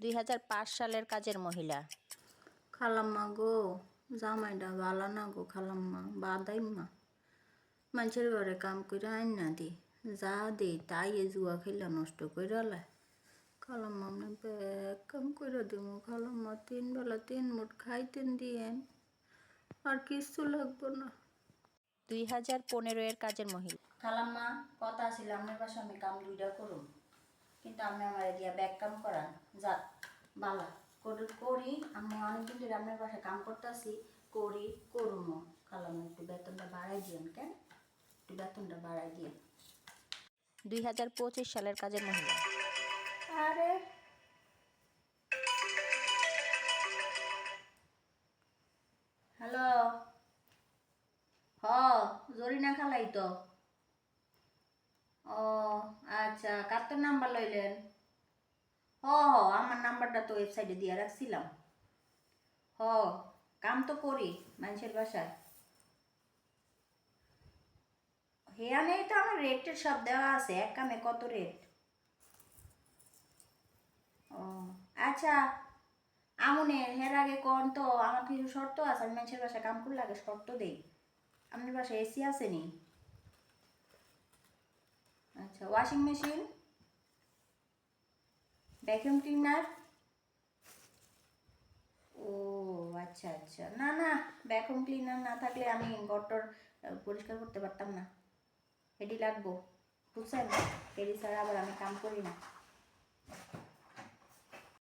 2005 সালের কাজের মহিলা। খালাম্মা গো, জামাইটা ভালো না গো খালাম্মা, বাদাইম্মা মানুষের ঘরে কাম করে আইন না দি, যা দে তাই এ জুয়া খেলা নষ্ট করে লাই। খালাম্মা আপনি ব্যাগ কাম করে দিব খালাম্মা, 3 বেলা 3 মুঠ খাইতেন দিয়েন, আর কিছু লাগবো না। 2015 এর কাজের মহিলা। খালাম্মা কথা ছিল আপনার পাশে আমি কাম 2টা করুন, কিন্তু আপনি আমার দিয়া ব্যাগ কাম করান যা বালা করি। আমি অনেকদিন ধরে আপনার পাশে কাম করতেছি, করুমো। খালাম্মা একটু বেতনটা বাড়াই দিয়েন, কেন একটু বেতনটা বাড়াই দিয়েন। 2025 সালের কাজের মহিলা। আরে হ্যালো, জরিনা খালাই তো। ও আচ্ছা, কার তোর নাম্বার লইলেন? আমার নাম্বারটা তো ওয়েবসাইটে দিয়ে রাখছিলাম। কাম তো করি মানুষের বাসায়। হেয়া নেই তো, আমার রেটের সব দেওয়া আছে, এক কামে কত রেট। ও আচ্ছা, আমনে হের আগে কোন তো আমার কিছু শর্ত আছে, আমি মানুষের বাসায় কাম করলে আগে শর্ত দেই। আপনার বাসায় এসি আছে নি? আচ্ছা, ওয়াশিং মেশিন, ভ্যাকুয়াম ক্লিনার। ও আচ্ছা আচ্ছা, না না, ভ্যাকুয়াম ক্লিনার না থাকলে আমি ঘরটর পরিষ্কার করতে পারতাম না, এটি লাগবো বুঝছেন। এটি ছাড়া আবার আমি কাম করি না।